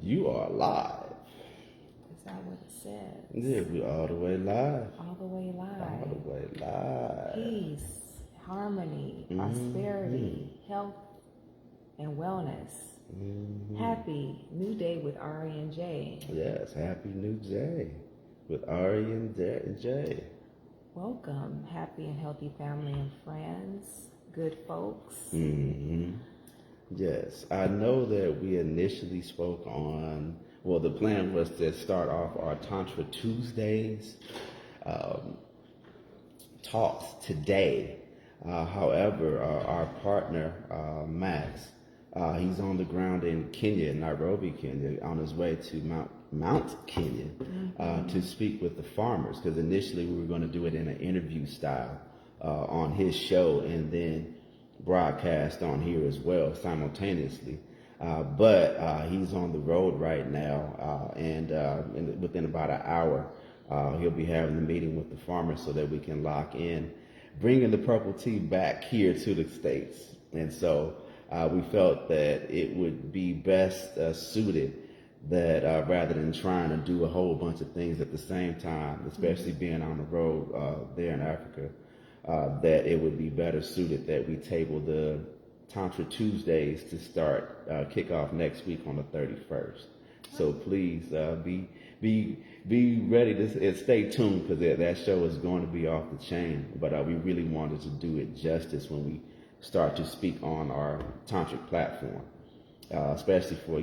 You are live. Is that what it says? Yeah, we all the way live. All the way live. All the way live. Peace, harmony, prosperity, health, and wellness. Happy New Day with Ari and J. Yes, happy New Day with Ari and J. Welcome, happy and healthy family and friends, good folks. Yes, I know that we initially spoke on, well, the plan was to start off our Tantra Tuesdays talks today. However, our partner, Max, he's on the ground in Kenya, Nairobi, Kenya, on his way to Mount Kenya to speak with the farmers, because initially we were going to do it in an interview style on his show and then broadcast on here as well simultaneously. But he's on the road right now, and within about an hour, he'll be having the meeting with the farmers so that we can lock in, bringing the purple tea back here to the States. And so we felt that it would be best suited that rather than trying to do a whole bunch of things at the same time, especially being on the road there in Africa, that it would be better suited that we table the Tantra Tuesdays to start kick off next week on the 31st. So please be ready to stay tuned, because that show is going to be off the chain. But we really wanted to do it justice when we start to speak on our tantric platform, especially for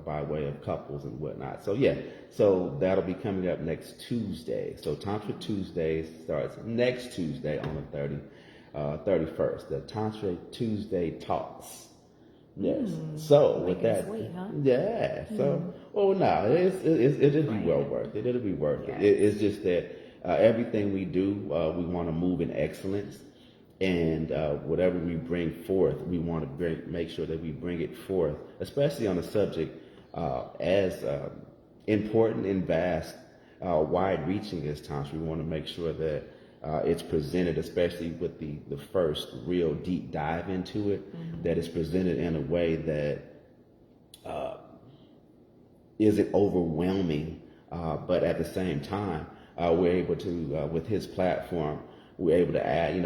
by way of couples and whatnot. So yeah, so that'll be coming up next Tuesday. So Tantra Tuesdays starts next Tuesday on the 31st. The Tantra Tuesday talks. Yes. So with that, sweet, huh? yeah. So it'll be well worth it. It'll be worth it. It's just that everything we do, we want to move in excellence. And whatever we bring forth, we want to make sure that we bring it forth, especially on a subject as important and vast, wide-reaching as Tantra. We want to make sure that it's presented, especially with the first real deep dive into it, that it's presented in a way that isn't overwhelming, but at the same time, we're able to, with his platform, we're able to add,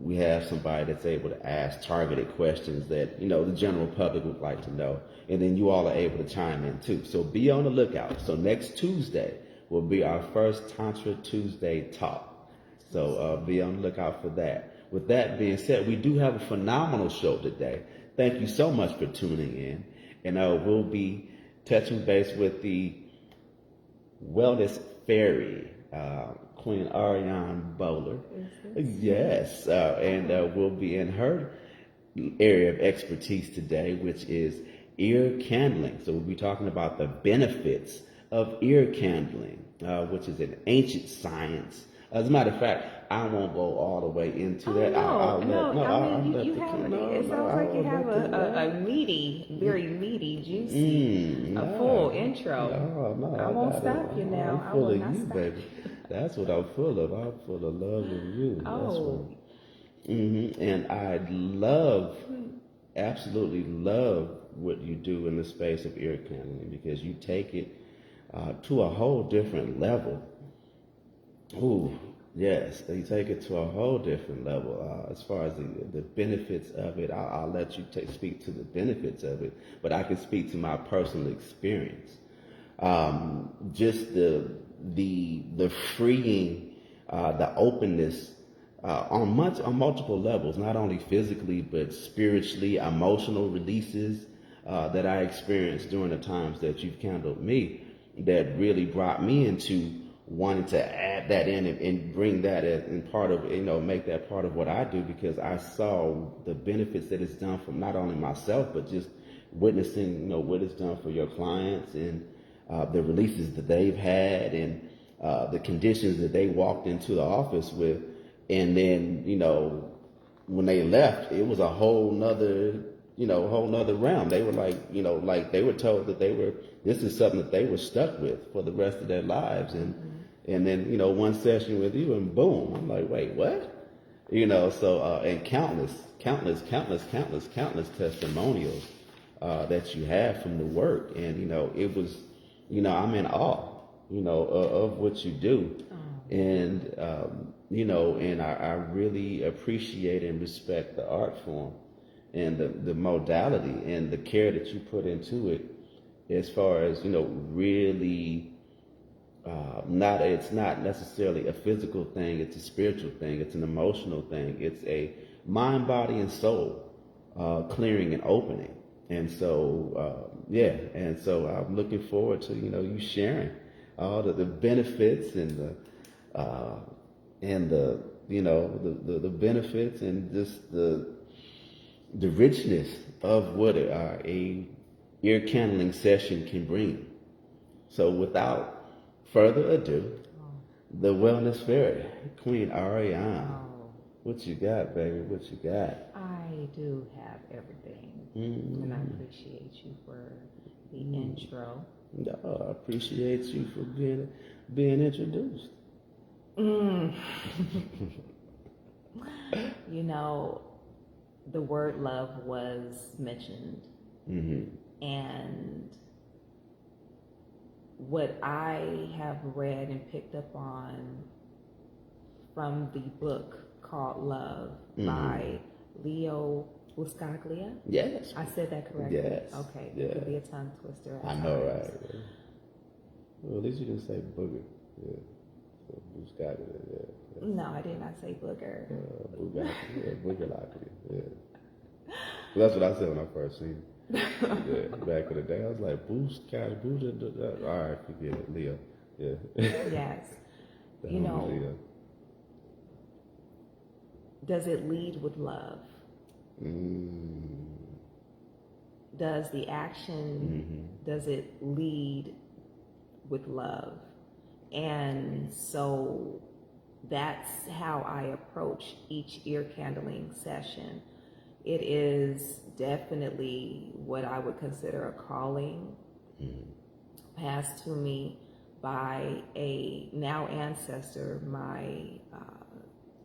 we have somebody that's able to ask targeted questions that, the general public would like to know. And then you all are able to chime in too. So be on the lookout. So next Tuesday will be our first Tantra Tuesday talk. So be on the lookout for that. With that being said, we do have a phenomenal show today. Thank you so much for tuning in. And we'll be touching base with the Wellness Fairy, Queen Ariane Bowler. Yes, and we'll be in her area of expertise today, which is ear candling. So we'll be talking about the benefits of ear candling, which is an ancient science. As a matter of fact, I won't go all the way into that. It sounds like you have a meaty, very meaty, juicy, full intro. I won't stop you now. I'm full of you, baby. That's what I'm full of. I'm full of love of you. Oh. And I absolutely love what you do in the space of ear candling, because you take it to a whole different level. Ooh, yes, you take it to a whole different level. As far as the benefits of it, I'll let you speak to the benefits of it, but I can speak to my personal experience. Just the freeing, the openness on multiple levels, not only physically but spiritually, emotional releases that I experienced during the times that you've candled me, that really brought me into wanting to add that in and bring that in part of, make that part of what I do, because I saw the benefits that it's done for not only myself, but just witnessing, what it's done for your clients and the releases that they've had and the conditions that they walked into the office with. And then, when they left, it was a whole nother realm. They were like they were told that this is something that they were stuck with for the rest of their lives. And then, one session with you and boom, I'm like, wait, what? So, and countless testimonials that you have from the work. And, it was, I'm in awe, of what you do. And, and I really appreciate and respect the art form and the modality and the care that you put into it as far as, really it's not necessarily a physical thing, it's a spiritual thing, it's an emotional thing, it's a mind, body, and soul clearing and opening. And so, and so I'm looking forward to, you sharing all the benefits and the benefits and just the richness of what a ear candling session can bring. So without further ado, the Wellness Fairy, Queen Ari J. What you got, baby? What you got? I do have everything, and I appreciate you for the intro. No, I appreciate you for being introduced. The word love was mentioned, and what I have read and picked up on from the book called Love by Leo Buscaglia. Yes. I said that correctly? Yes. Okay. Yeah. It could be a tongue twister. I know, right? Well, at least you didn't say booger. Yeah. So Buscaglia, yeah. No, I did not say booger. Booger likely. Yeah. Well, that's what I said when I first seen it. Yeah, back in the day, I was like, Buscaglia. All right, forget it, Leo. Yeah. Yes. Leo. Does it lead with love? Does the action, does it lead with love? And so that's how I approach each ear candling session. It is definitely what I would consider a calling passed to me by a now ancestor, my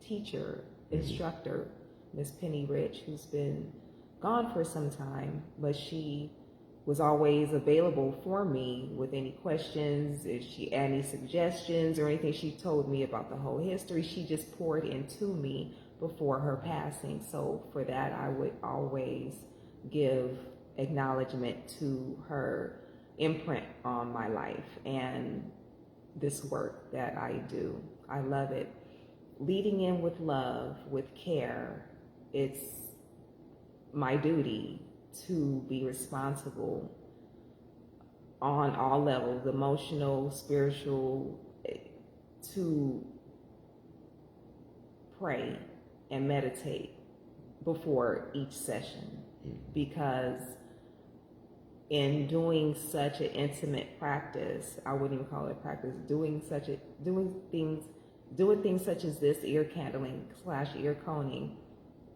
teacher, instructor, Miss Penny Rich, who's been gone for some time, but she was always available for me with any questions, if she had any suggestions or anything. She told me about the whole history. She just poured into me before her passing. So for that, I would always give acknowledgement to her imprint on my life and this work that I do. I love it. Leading in with love, with care, it's my duty to be responsible on all levels, emotional, spiritual, to pray and meditate before each session, because in doing such an intimate practice, I wouldn't even call it practice, doing things such as this ear candling / ear coning,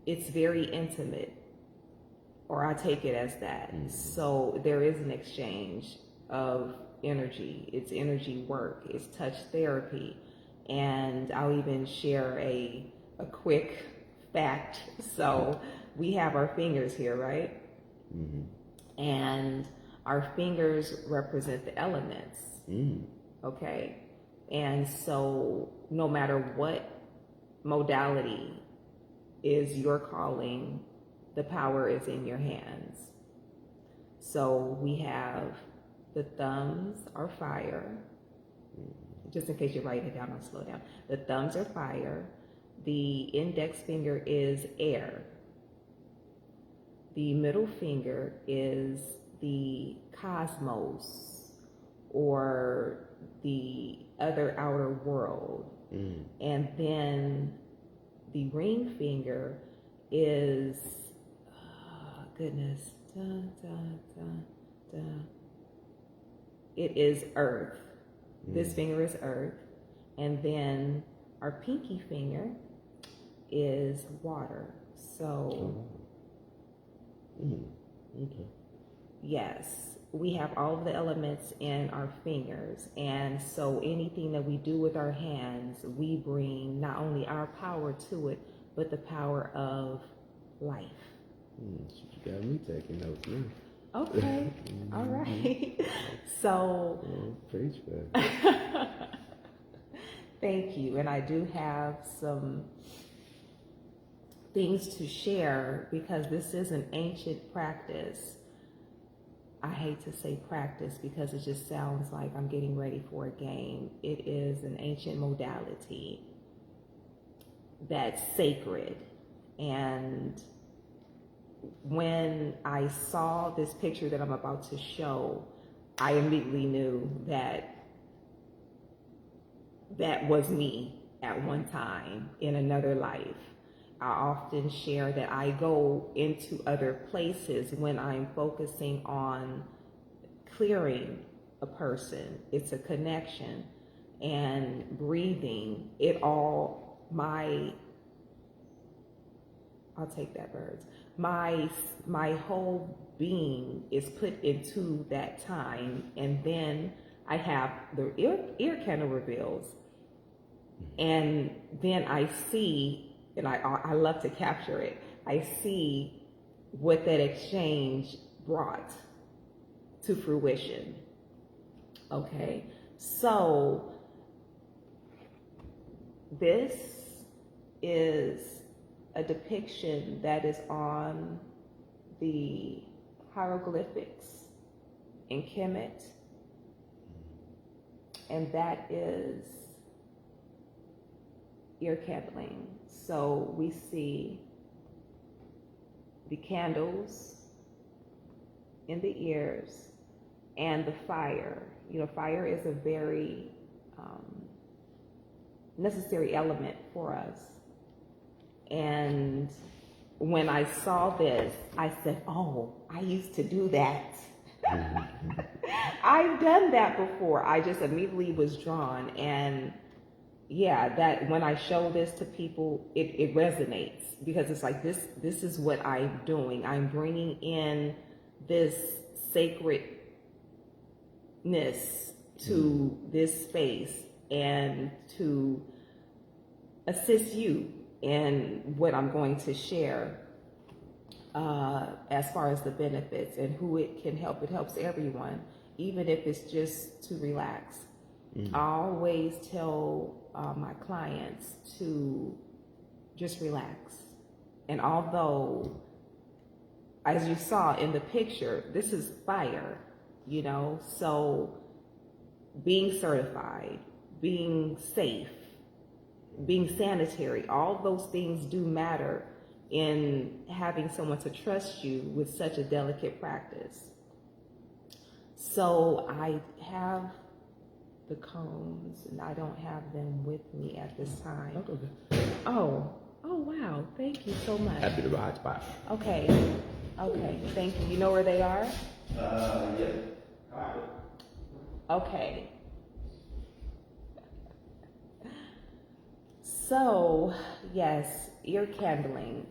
it's very intimate, or I take it as that. So there is an exchange of energy. It's energy work. It's touch therapy. And I'll even share a quick fact. So we have our fingers here, right? And our fingers represent the elements. Okay? And so no matter what modality is your calling, the power is in your hands. So we have the thumbs are fire. Just in case you're writing it down, I'll slow down. The thumbs are fire. The index finger is air. The middle finger is the cosmos, or the other outer world. And then the ring finger is, goodness, it is earth. This finger is earth. And then our pinky finger is water. So, yes, we have all of the elements in our fingers. And so anything that we do with our hands, we bring not only our power to it, but the power of life. You got me taking notes now. Okay. All right. So, Preach, man. thank you. And I do have some things to share because this is an ancient practice. I hate to say practice because it just sounds like I'm getting ready for a game. It is an ancient modality that's sacred. And when I saw this picture that I'm about to show, I immediately knew that that was me at one time in another life. I often share that I go into other places when I'm focusing on clearing a person. It's a connection, and breathing, I'll take that, birds. My whole being is put into that time, and then I have the ear candle reveals, and then I see, and I love to capture it. I see what that exchange brought to fruition. Okay, so this is a depiction that is on the hieroglyphics in Kemet, and that is ear candling. So we see the candles in the ears and the fire. You know, fire is a very necessary element for us. And when I saw this, I said, oh, I used to do that. I've done that before. I just immediately was drawn. And yeah, that when I show this to people, it resonates because it's like, this is what I'm doing. I'm bringing in this sacredness to this space and to assist you in what I'm going to share as far as the benefits and who it can help. It helps everyone, even if it's just to relax. I always tell my clients to just relax. And although, as you saw in the picture, this is fire, you know, so being certified, being safe, being sanitary, all those things do matter in having someone to trust you with such a delicate practice. So I have the cones, and I don't have them with me at this time. Oh, wow, thank you so much. Happy to ride spot. Okay, thank you. You know where they are? Yeah. Okay. So, yes, ear candling.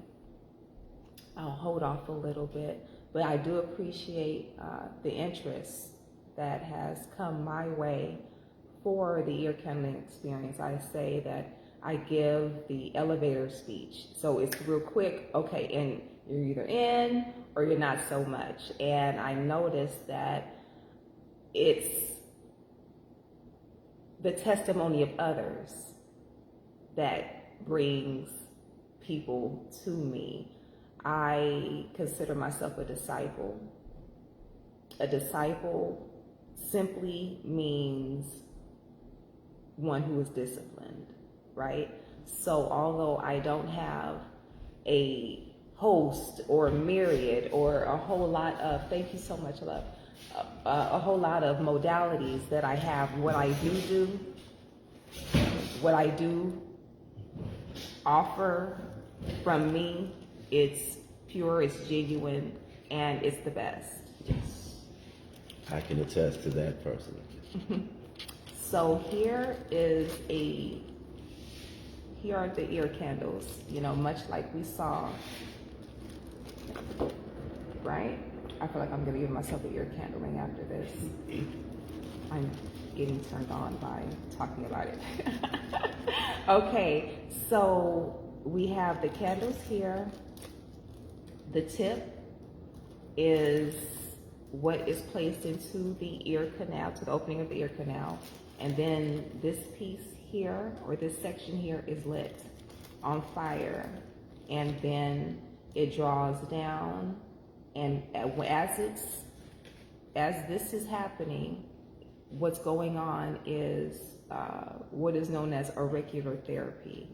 I'll hold off a little bit, but I do appreciate the interest that has come my way for the ear candling experience. I say that I give the elevator speech. So it's real quick, okay, and you're either in or you're not so much. And I noticed that it's the testimony of others that brings people to me. I consider myself a disciple. A disciple simply means one who is disciplined, right? So although I don't have a host or a myriad or a whole lot of, thank you so much, love, a whole lot of modalities that I have, what I do offer from me, it's pure, it's genuine, and it's the best. Yes. I can attest to that personally. So here are the ear candles, you know, much like we saw, right? I feel like I'm gonna give myself an ear candling after this. I'm getting turned on by talking about it. Okay, so we have the candles here. The tip is what is placed into the ear canal, to the opening of the ear canal. And then this piece here, or this section here, is lit on fire. And then it draws down. And as this is happening, what's going on is what is known as auricular therapy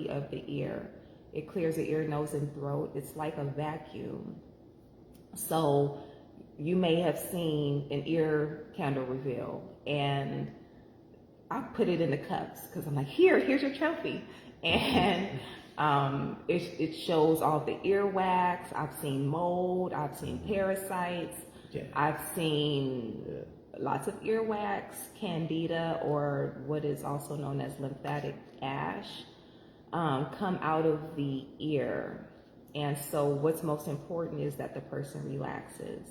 of the ear. It clears the ear, nose, and throat. It's like a vacuum. So you may have seen an ear candle reveal, and I put it in the cups because I'm like, here's your trophy. And it shows all the earwax. I've seen mold. I've seen parasites. Yeah. I've seen lots of earwax, candida, or what is also known as lymphatic ash, come out of the ear. And so what's most important is that the person relaxes.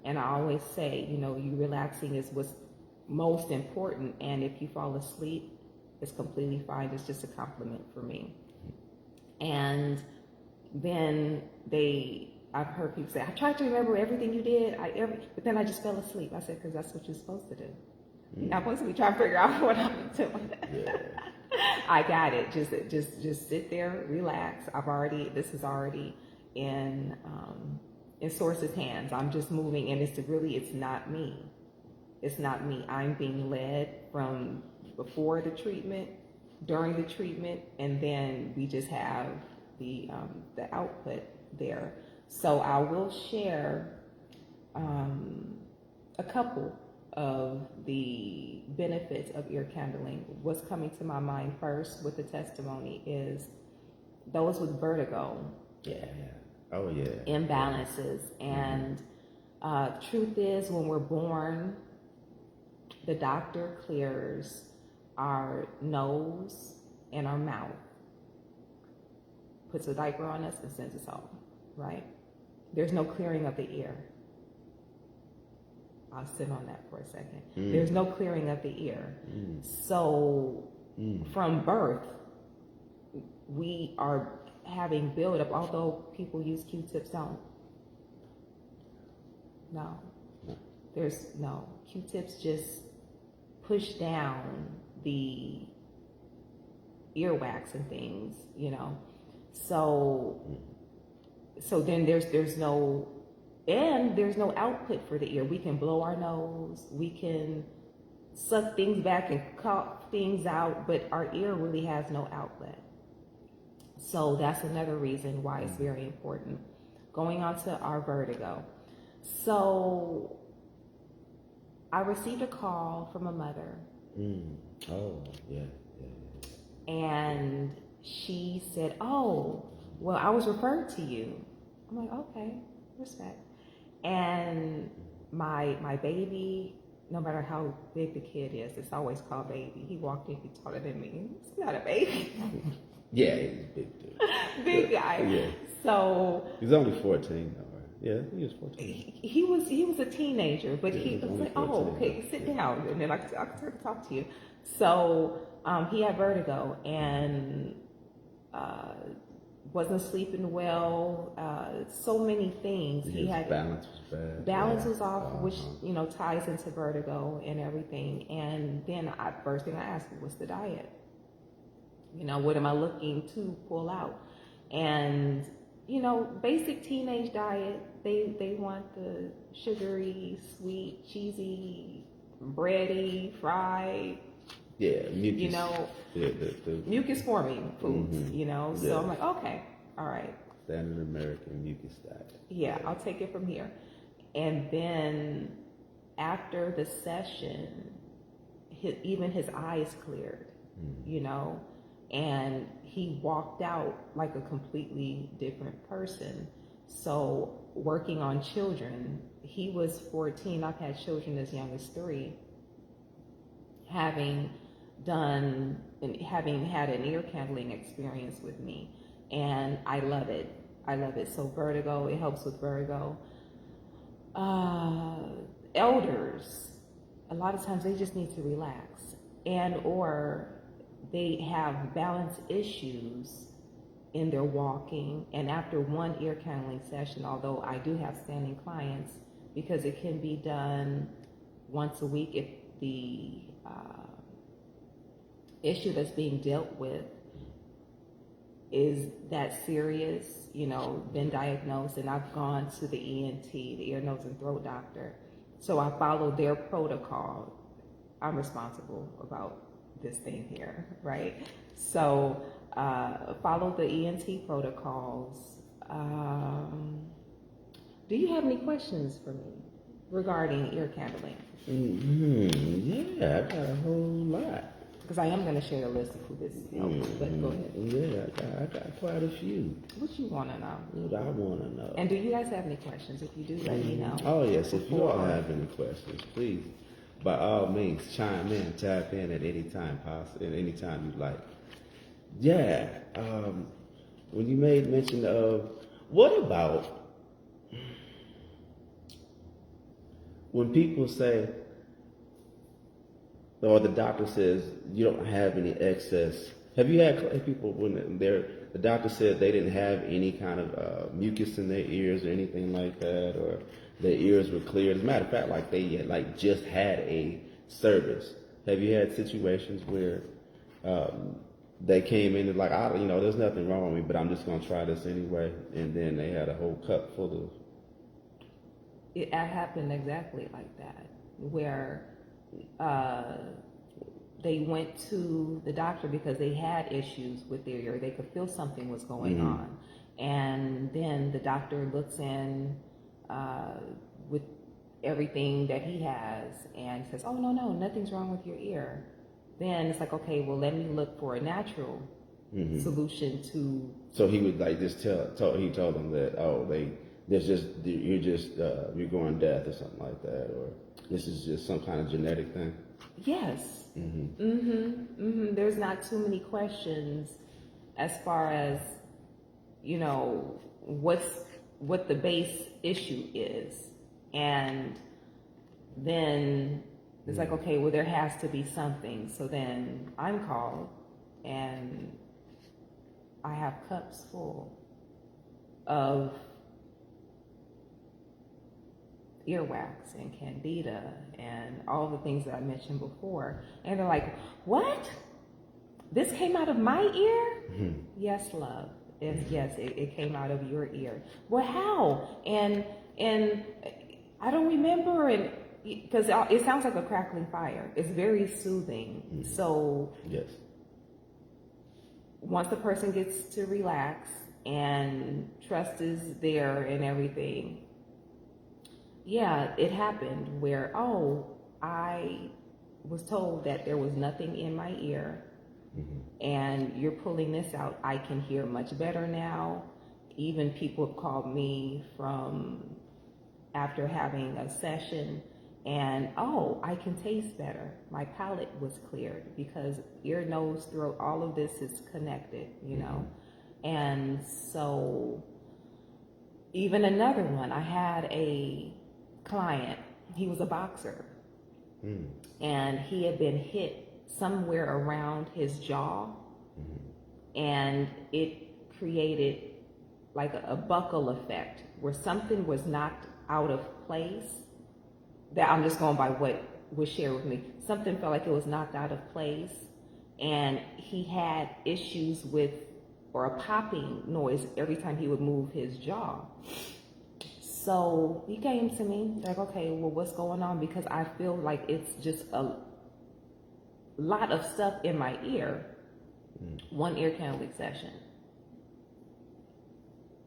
And I always say, you relaxing is what's most important. And if you fall asleep, it's completely fine. It's just a compliment for me. And then I've heard people say, I tried to remember everything you did, but then I just fell asleep. I said, because that's what you're supposed to do. You're not supposed to be trying to figure out what I'm doing. Yeah. I got it. Just sit there, relax. This is already in Source's hands. I'm just moving, and it's not me. It's not me. I'm being led from before the treatment, during the treatment, and then we just have the output there. So I will share a couple of the benefits of ear candling. What's coming to my mind first with the testimony is those with vertigo. Yeah. Oh, yeah. Imbalances. And truth is, when we're born, the doctor clears our nose and our mouth, puts a diaper on us, and sends us home, right? There's no clearing of the ear. I'll sit on that for a second. There's no clearing of the ear. So from birth, we are having buildup, although people use Q-tips, don't. No. Q-tips just push down the earwax and things, So then there's no output for the ear. We can blow our nose, we can suck things back and cough things out, but our ear really has no outlet. So that's another reason why it's very important. Going on to our vertigo. So I received a call from a mother. Oh, yeah. And she said, oh, well, I was referred to you. I'm like, okay, respect. And my baby, no matter how big the kid is, it's always called baby. He walked in, he's taller than me. He's not a baby. Yeah, he's a big dude. Big guy. Yeah. So he's only 14 though, right? Yeah, he was 14. He was a teenager, but he was like, 14, oh, okay, sit down, and then I can talk to you. So he had vertigo and wasn't sleeping well. So many things. He had balance was bad. Balance was off, which ties into vertigo and everything. And then first thing I asked him, what's the diet? What am I looking to pull out? And basic teenage diet. They want the sugary, sweet, cheesy, bready, fried. Yeah, mucus. The mucus forming foods. So I'm like, okay, all right. Standard American mucus diet. Yeah, I'll take it from here. And then after the session, even his eyes cleared, and he walked out like a completely different person. So working on children, he was 14. I've had children as young as 3. Having had an ear candling experience with me, and I love it. So vertigo, it helps with vertigo. Elders, a lot of times they just need to relax, or they have balance issues in their walking. And after one ear canceling session, although I do have standing clients, because it can be done once a week if the issue that's being dealt with is that serious, been diagnosed, and I've gone to the ENT, the ear, nose, and throat doctor. So I follow their protocol. I'm responsible about this thing here, right? So follow the ENT protocols. Do you have any questions for me regarding ear candling? Yeah, I got a whole lot. Because I am going to share a list of who this is, but go ahead. Yeah, I got quite a few. What you want to know? What I want to know. And do you guys have any questions? If you do, let me know. Oh, yes. If you all have any questions, please, by all means, chime in, tap in at any time possible, at any time you like. Yeah. When you made mention of, what about when people say, or the doctor says you don't have any excess? Have you had people when the doctor said they didn't have any kind of mucus in their ears or anything like that, or their ears were clear? As a matter of fact, like they had, just had a service. Have you had situations where they came in and like, there's nothing wrong with me, but I'm just going to try this anyway, and then they had a whole cup full of... It happened exactly like that, where they went to the doctor because they had issues with their ear. They could feel something was going on. And then the doctor looks in with everything that he has and says, oh, no, nothing's wrong with your ear. Then it's like, okay, well, let me look for a natural solution to... So he would he told them that, you're going deaf or something like that, or this is just some kind of genetic thing? Yes. There's not too many questions as far as, what the base issue is. And then it's like, okay, well, there has to be something. So then I'm called and I have cups full of earwax and candida and all the things that I mentioned before. And they're like, what? This came out of my ear? Yes, love. Yes, it came out of your ear. Well, how? And I don't remember, and because it sounds like a crackling fire. It's very soothing. So yes, once the person gets to relax and trust is there and everything, yeah, it happened where, I was told that there was nothing in my ear, and you're pulling this out. I can hear much better now. Even people have called me from after having a session, and I can taste better. My palate was cleared because ear, nose, throat, all of this is connected, And so even another one, I had a client, he was a boxer, and he had been hit somewhere around his jaw, and it created like a buckle effect where something was knocked out of place. That I'm just going by what was shared with me. Something felt like it was knocked out of place, and he had issues with, or a popping noise every time he would move his jaw. So he came to me like, okay, well, what's going on? Because I feel like it's just a lot of stuff in my ear. One ear canceling session,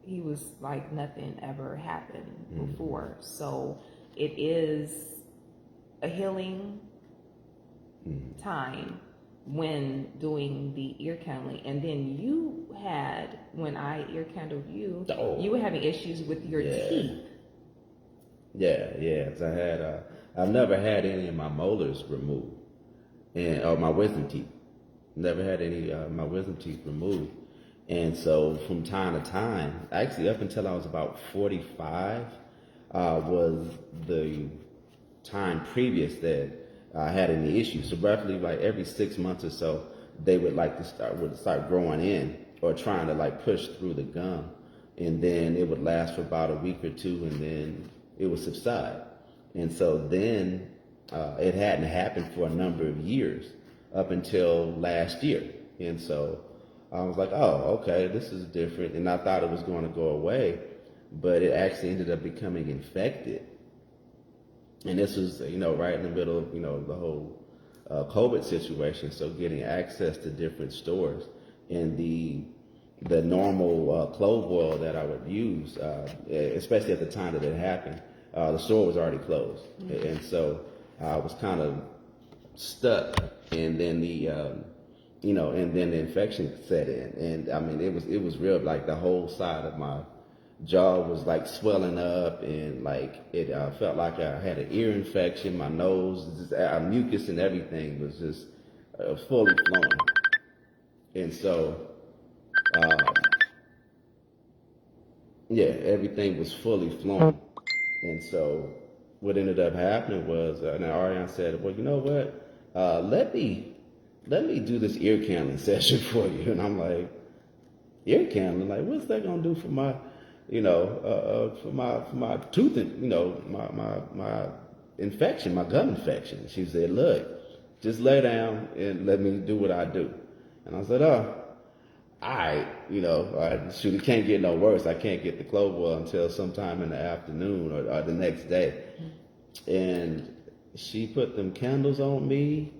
he was like, nothing ever happened before. So it is a healing time when doing the ear candling. And then you had, when I ear candled you, you were having issues with your teeth. Yeah. I've never had any of my molars removed, or my wisdom teeth. Never had any my wisdom teeth removed. And so from time to time, actually up until I was about 45, was the time previous that I had any issues. So roughly like every 6 months or so, they would start growing in. or trying to like push through the gum, and then it would last for about a week or two, and then it would subside. And so then it hadn't happened for a number of years up until last year. And so I was like, oh, okay, this is different. And I thought it was going to go away, but it actually ended up becoming infected. And this was, right in the middle of, the whole COVID situation. So getting access to different stores and the normal clove oil that I would use, especially at the time that it happened, the store was already closed. Mm-hmm. And so I was kind of stuck. And then and then the infection set in. And I mean, it was real, like the whole side of my jaw was like swelling up, and like it felt like I had an ear infection. My nose, mucus and everything was just fully flowing. And so, everything was fully flowing. And so what ended up happening was, now Ariane said, well, you know what? Let me do this ear candling session for you. And I'm like, ear candling? Like, what's that gonna do for my, for my tooth, my infection, my gum infection? She said, look, just lay down and let me do what I do. And I said, oh, all right, shoot, it can't get no worse. I can't get the clove oil until sometime in the afternoon or the next day. And she put them candles on me,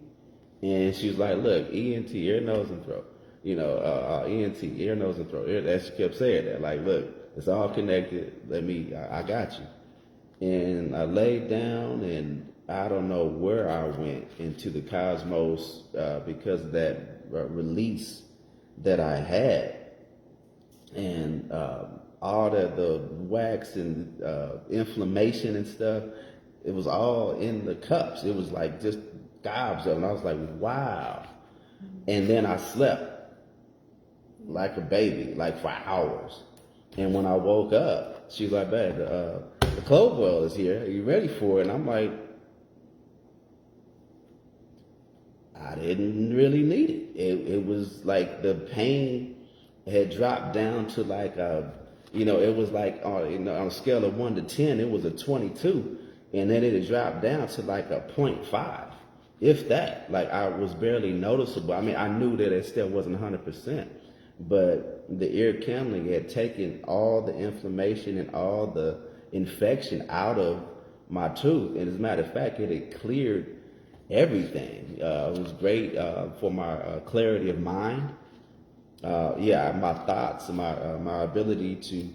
and she was like, look, ENT, ear, nose, and throat. ENT, ear, nose, and throat. She kept saying that, like, look, it's all connected. I got you. And I laid down, and I don't know where I went into the cosmos because of that release that I had. And all the wax and inflammation and stuff, it was all in the cups. It was like just gobs of it. And I was like, wow. And then I slept like a baby, like for hours. And when I woke up, she was like, babe, the clove oil is here. Are you ready for it? And I'm like, I didn't really need it. It was like the pain had dropped down to like it was like on a scale of 1 to 10, it was a 22, and then it had dropped down to like a 0.5, if that. Like, I was barely noticeable. I mean, I knew that it still wasn't 100%, but the ear candling had taken all the inflammation and all the infection out of my tooth, and as a matter of fact, it had cleared everything. It was great for my clarity of mind. My thoughts, my ability to,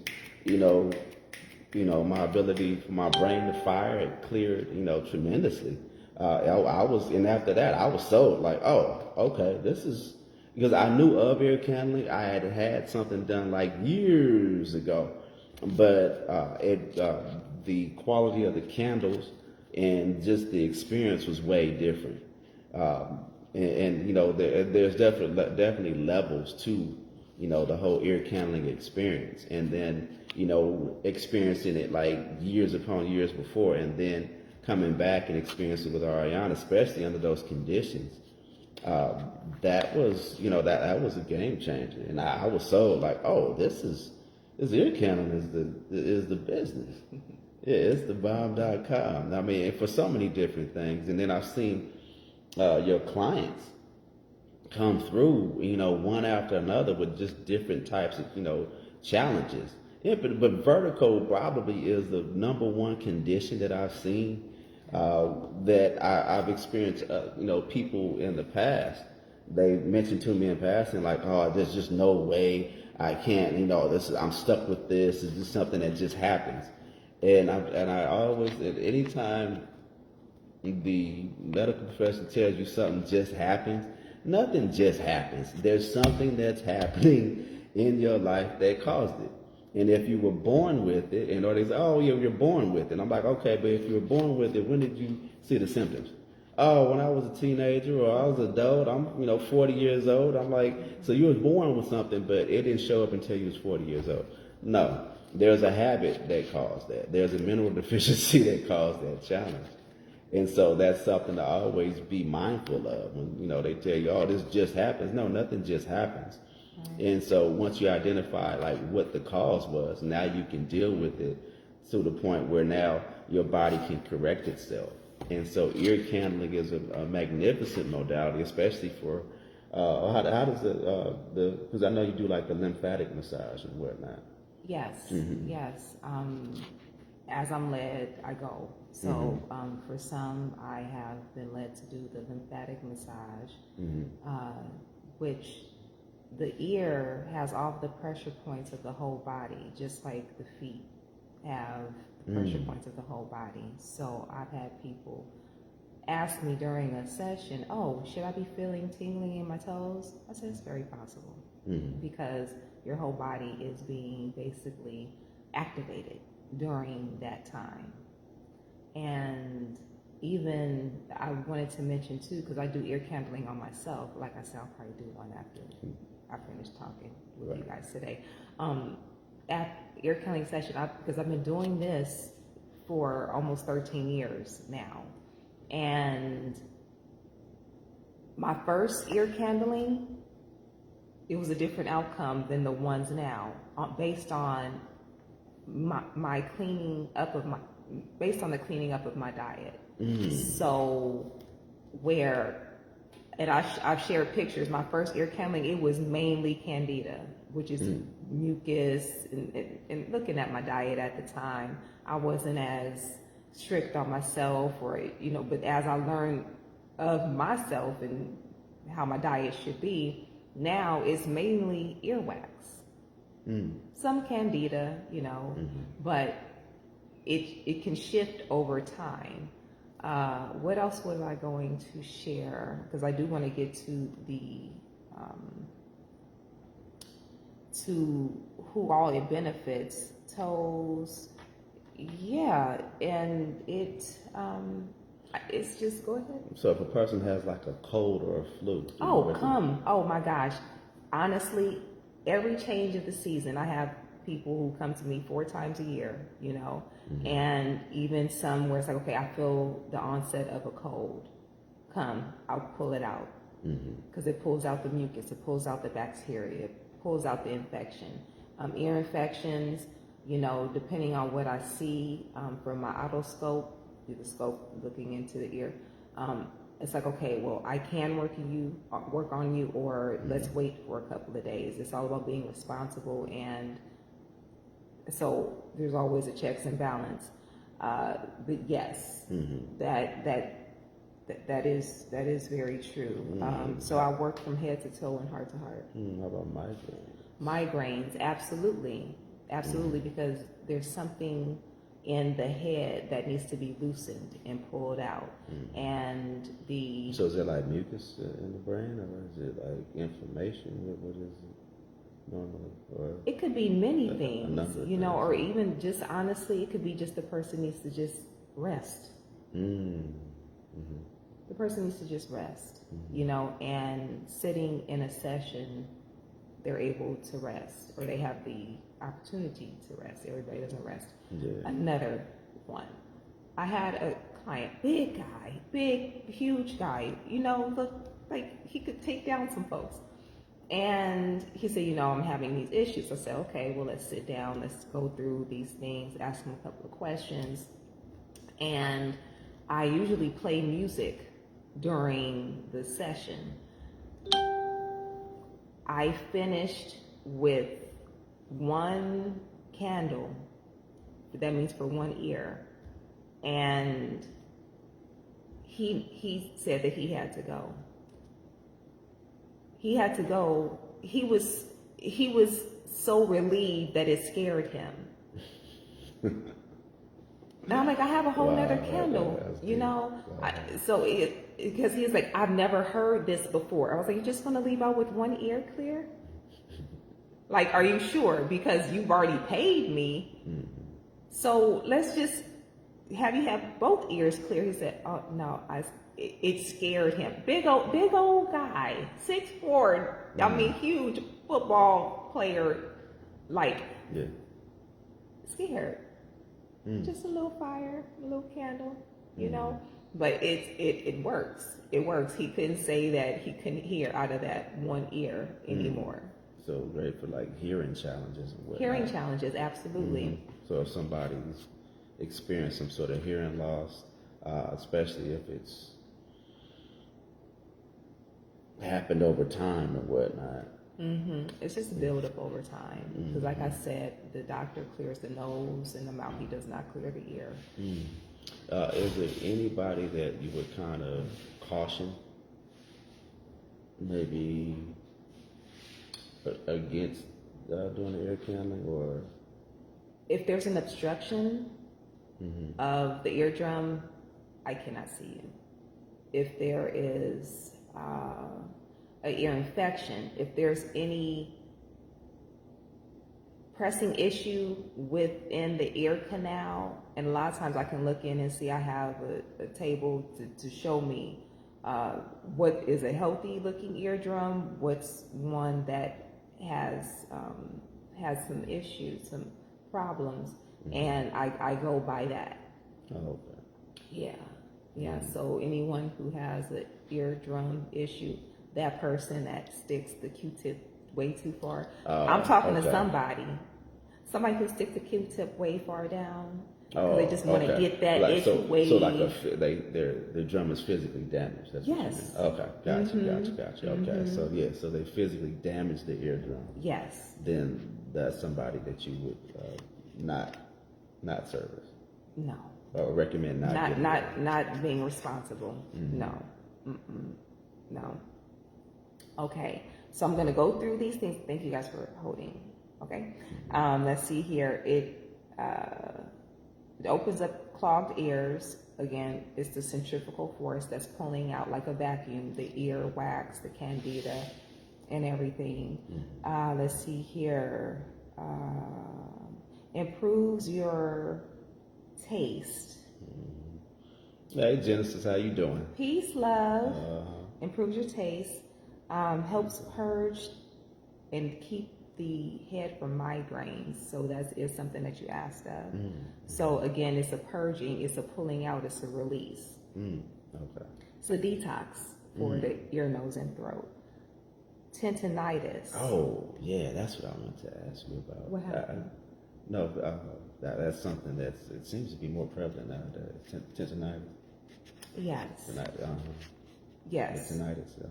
my ability for my brain to fire, it cleared, tremendously. And after that, I was sold, like, oh, okay, this is, because I knew of ear candling. I had had something done like years ago, but the quality of the candles and just the experience was way different. There's definitely levels to, the whole ear candling experience. And then, experiencing it like years upon years before, and then coming back and experiencing it with Ariana, especially under those conditions. That was, that was a game changer. And I was so like, oh, this ear candling is the business. Yeah, it's the bomb.com. I mean, for so many different things. And then I've seen your clients come through, one after another with just different types of, challenges. Yeah, but vertigo probably is the number one condition that I've seen that I've experienced, people in the past. They mentioned to me in passing, like, oh, there's just no way I can't, I'm stuck with this. It's just something that just happens. And I always, at any time the medical profession tells you something just happens, nothing just happens. There's something that's happening in your life that caused it. And if you were born with it, and or they say, oh, you're born with it. And I'm like, okay, but if you were born with it, when did you see the symptoms? Oh, when I was a teenager or I was an adult, I'm 40 years old. I'm like, so you was born with something, but it didn't show up until you was 40 years old. No. There's a habit that caused that. There's a mineral deficiency that caused that challenge. And so that's something to always be mindful of when, they tell you, oh, this just happens. No, nothing just happens. And so once you identify like what the cause was, now you can deal with it to the point where now your body can correct itself. And so ear candling is a magnificent modality, especially for how does the because I know you do like the lymphatic massage and whatnot. Yes, yes. As I'm led, I go. So for some, I have been led to do the lymphatic massage, which the ear has all the pressure points of the whole body, just like the feet have the pressure points of the whole body. So I've had people ask me during a session, oh, should I be feeling tingling in my toes? I said, it's very possible because your whole body is being basically activated during that time. And even I wanted to mention too, because I do ear candling on myself. Like I said, I'll probably do one after I finish talking with you guys today. At ear candling session, because I've been doing this for almost 13 years now. And my first ear candling, it was a different outcome than the ones now, based on my cleaning up of my, based on the cleaning up of my diet. So and I've shared pictures. My first ear candling, it was mainly candida, which is mucus. And looking at my diet at the time, I wasn't as strict on myself, or but as I learned of myself and how my diet should be, now it's mainly earwax. Some candida, but it can shift over time. What else was I going to share? Because I do want to get to the to who all it benefits. Toes, yeah, and it's just, go ahead. So if a person has like a cold or a flu, oh my gosh, honestly, every change of the season, I have people who come to me 4 times a year, and even some where it's like, okay, I feel the onset of a cold. I'll pull it out because it pulls out the mucus, it pulls out the bacteria, it pulls out the infection. Ear infections, depending on what I see from my otoscope, through the scope looking into the ear, it's like, okay, well, I can work on you, or let's wait for a couple of days. It's all about being responsible, and so there's always a checks and balance. But yes, that is very true. So I work from head to toe and heart to heart. How about migraines? Migraines, absolutely, because there's something in the head that needs to be loosened and pulled out. And so is it like mucus in the brain, or is it like inflammation? What is it normally? Or it could be many things, or even just honestly, it could be just the person needs to just rest. The person needs to just rest, and sitting in a session, they're able to rest, or they have the opportunity to rest. Everybody doesn't rest. Another one, I had a client, huge guy, looked like he could take down some folks. And he said, I'm having these issues. I said, okay, well, let's sit down. Let's go through these things, ask him a couple of questions. And I usually play music during the session. I finished with 1 candle, that means for 1 ear, and he said that he had to go. He had to go. He was so relieved that it scared him. And I'm like, I have a whole nother candle, because he's like, I've never heard this before. I was like, you're just going to leave out with 1 ear clear? Like, are you sure? Because you've already paid me. So let's just have you have both ears clear. He said, oh, no, it scared him. Big old guy, 6'4", I mean, huge football player, scared. Just a little fire, a little candle, but it works. It works. He couldn't say that he couldn't hear out of that 1 ear anymore. so great for like hearing challenges and whatnot. Hearing challenges, absolutely. So if somebody's experienced some sort of hearing loss, especially if it's happened over time or whatnot. It's just build up over time. Because like I said, the doctor clears the nose and the mouth. He does not clear the ear. Is there anybody that you would kind of caution, maybe against doing the ear canceling, or If there's an obstruction of the eardrum, I cannot see you. If there is an ear infection, if there's any pressing issue within the ear canal, and a lot of times I can look in and see I have a table to show me what is a healthy looking eardrum, what's one that has some issues, some problems, and I go by that. oh, okay. Yeah. So anyone who has an eardrum issue, that person that sticks the Q-tip way too far. I'm talking to somebody who sticks the Q-tip way far down. They just want to get that itch way. So like their drum is physically damaged. That's what Yes. you mean. Okay, gotcha. Okay, so they physically damage the eardrum. Yes. Then that's somebody that you would not service. No. Or recommend not being responsible. No. No. Okay. So I'm going to go through these things. Thank you guys for holding. Okay. Let's see here. It opens up clogged ears. Again, it's the centrifugal force that's pulling out like a vacuum the ear wax, the candida, and everything. Let's see here. Improves your taste. Hey, Genesis, how you doing? Peace, love. Improves your taste. Helps purge and keep the head from migraines. So that is something that you asked of. So again, it's a purging, it's a pulling out, it's a release. Okay. It's a detox for the ear, nose, and throat. Tendinitis. Oh, yeah, that's what I wanted to ask you about. What happened? That's something it seems to be more prevalent nowadays. Tendinitis. Yes. Yes. Yes. Tinnitus.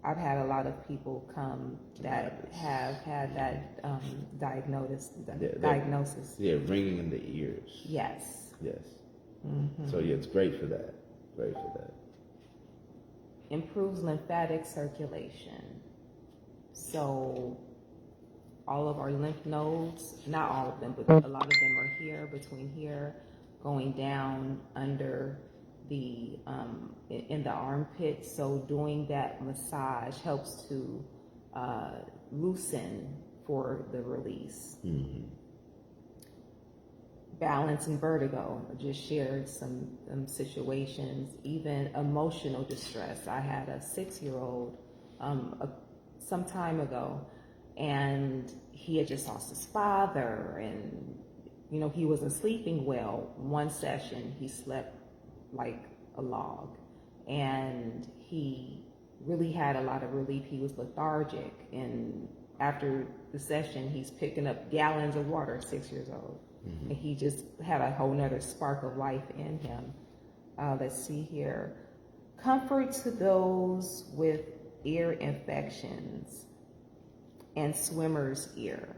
I've had a lot of people come that have had that diagnosis. Yeah, ringing in the ears. Yes. Yes. So yeah, it's great for that. Great for that. Improves lymphatic circulation. So all of our lymph nodes, not all of them, but a lot of them are here, between here, going down under the in the armpit. So doing that massage helps to loosen for the release. Balance and vertigo. I just shared some situations, even emotional distress. I had a 6-year-old some time ago, and he had just lost his father, and he wasn't sleeping well. One session he slept like a log, and he really had a lot of relief. He was lethargic, and after the session he's picking up gallons of water, 6 years old, and he just had a whole nother spark of life in him. Let's see here. Comfort to those with ear infections and swimmer's ear.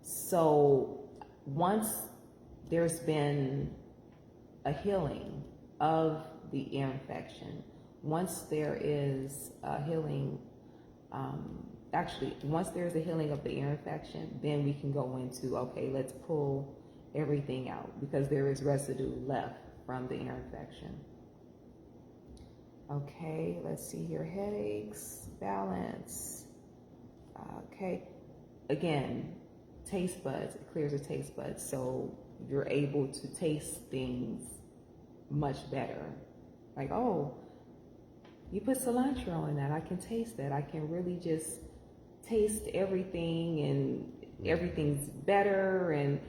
So once there's been a healing of the ear infection, once there is a healing, once there's a healing of the ear infection, then we can go into, okay, let's pull everything out, because there is residue left from the ear infection. Okay, let's see here. Headaches, balance. Okay, again, taste buds. It clears the taste buds, so you're able to taste things much better. Like, oh, you put cilantro in that. I can taste that. I can really just taste everything, and everything's better. And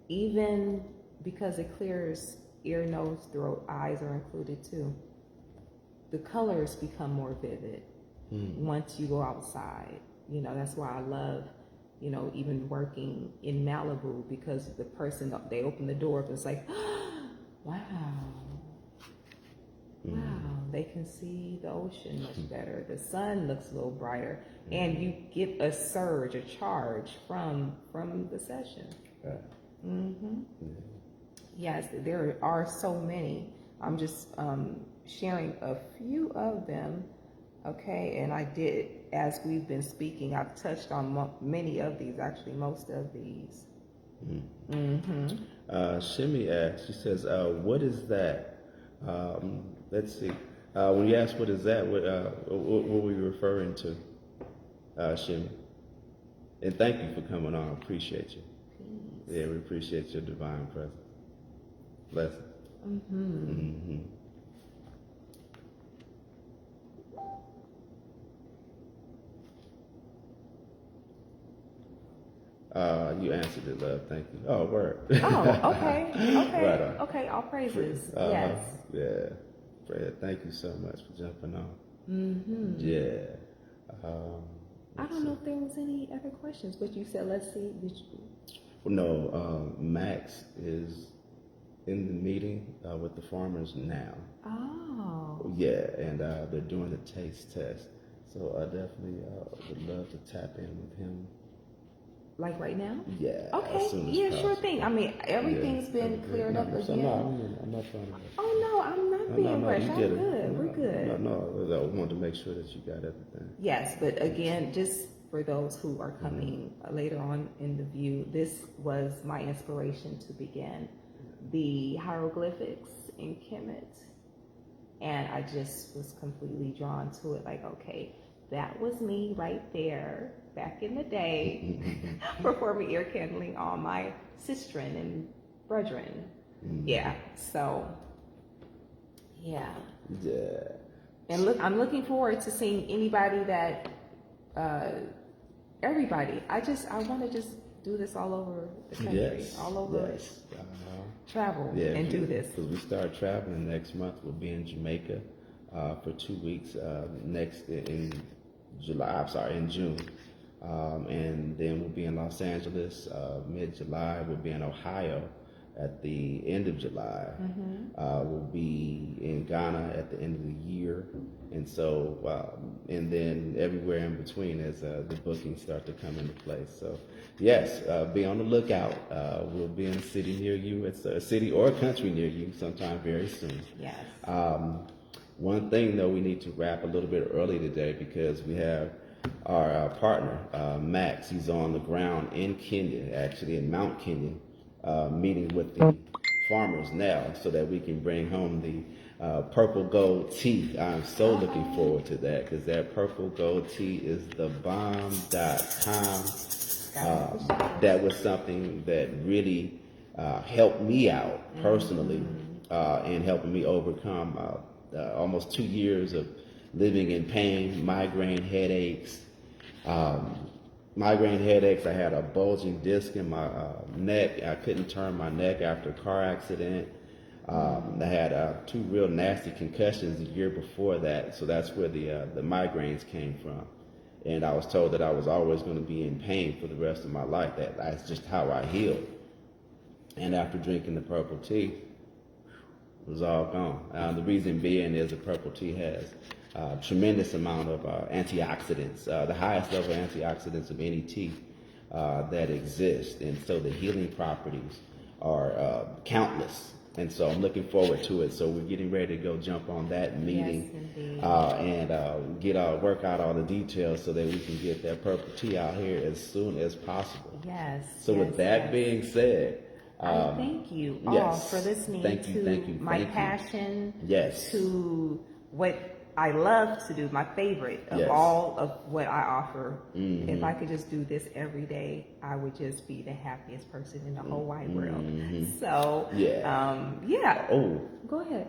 even because it clears ear, nose, throat, eyes are included too. The colors become more vivid once you go outside. That's why I love, even working in Malibu, because the person, they open the door up and it's like, wow, they can see the ocean much better. The sun looks a little brighter, and you get a surge, a charge from the session. Yes, there are so many. I'm just sharing a few of them. Okay, and I did, as we've been speaking, I've touched on many of these, actually most of these. Shimmy asks, she says, what is that? Let's see. When you ask what is that, what were you referring to, Shimmy? And thank you for coming on. I appreciate you. Peace. Yeah, we appreciate your divine presence. Blessings. You answered it, love. Thank you. Oh, word. Oh, okay. Right on. Okay, all praises. Yes. Yeah. Fred, thank you so much for jumping on. Yeah. I don't know if there was any other questions, but you said, let's see. Well, no, Max is in the meeting with the farmers now. Oh. Yeah, and they're doing the taste test. So I definitely would love to tap in with him. Like right now? Yeah. Okay. Yeah, possible. Sure thing. I mean, everything's been cleared up again. No, I'm not trying to. Oh no, I'm not being rushed. I'm good. We're good. No. I wanted to make sure that you got everything. Yes, but again, just for those who are coming later on in the view, this was my inspiration to begin the hieroglyphics in Kemet, and I just was completely drawn to it. Like, okay, that was me right there back in the day, performing ear candling on my sistren and brethren. Yeah, so yeah. And look, I'm looking forward to seeing anybody that everybody. I want to just do this all over the country, all over travel and do this. Because we start traveling next month. We'll be in Jamaica for 2 weeks next in June. And then we'll be in Los Angeles mid-July. We'll be in Ohio at the end of July. We'll be in Ghana at the end of the year. And so, and then everywhere in between as the bookings start to come into place. So, yes, be on the lookout. We'll be in a city near you. It's a city or a country near you sometime very soon. Yes. One thing, though, we need to wrap a little bit early today because we have our partner, Max. He's on the ground in Kenya, actually in Mount Kenya, meeting with the farmers now so that we can bring home the purple gold tea. I'm so looking forward to that because that purple gold tea is the bomb.com. That was something that really helped me out personally in helping me overcome almost 2 years of living in pain, migraine headaches. I had a bulging disc in my neck. I couldn't turn my neck after a car accident. I had 2 real nasty concussions the year before that, so that's where the migraines came from. And I was told that I was always going to be in pain for the rest of my life. That's just how I healed. And after drinking the purple tea, it was all gone. The reason being is the purple tea has tremendous amount of antioxidants, the highest level of antioxidants of any tea that exists. And so the healing properties are countless. And so I'm looking forward to it. So we're getting ready to go jump on that meeting and work out all the details so that we can get that purple tea out here as soon as possible. Yes. So with that being said, thank you all for listening to my passion, to what I love to do, my favorite of all of what I offer. If I could just do this every day, I would just be the happiest person in the whole wide world. So, go ahead.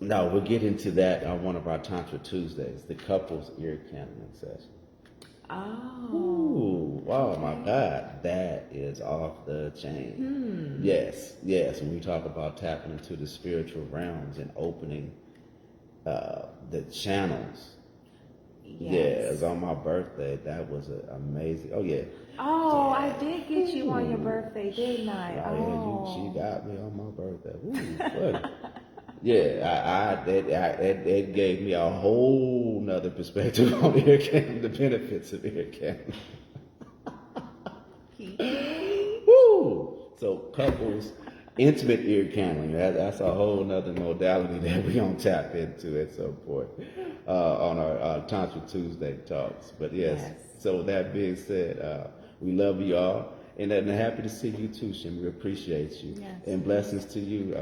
No, we'll get into that on one of our Tantra Tuesdays, the couples ear candling session. Oh my God, that is off the chain. Yes. When we talk about tapping into the spiritual realms and opening the channels Yeah, it was on my birthday. That was amazing. Oh yeah. Oh, Yeah. I did get you on your birthday, didn't I? Yeah, she got me on my birthday. Ooh, buddy. Yeah, that gave me a whole nother perspective on ear candy, the benefits of ear candy. Woo! So couples, intimate ear candling, that's a whole nother modality that we're going to tap into at some point on our Tantra Tuesday talks. But yes, so with that being said, we love you all. And happy to see you too, Shem. We appreciate you. Yes, and blessings to you.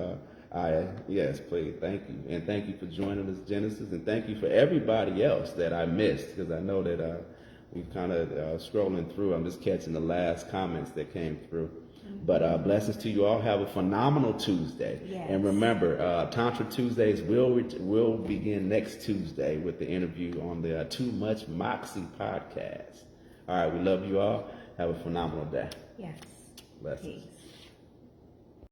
Yes, please. Thank you. And thank you for joining us, Genesis. And thank you for everybody else that I missed, because I know that we've kind of scrolling through. I'm just catching the last comments that came through. But blessings to you all. Have a phenomenal Tuesday. Yes. And remember, Tantra Tuesdays will begin next Tuesday with the interview on the Too Much Moxie podcast. All right, we love you all. Have a phenomenal day. Yes. Blessings. Peace.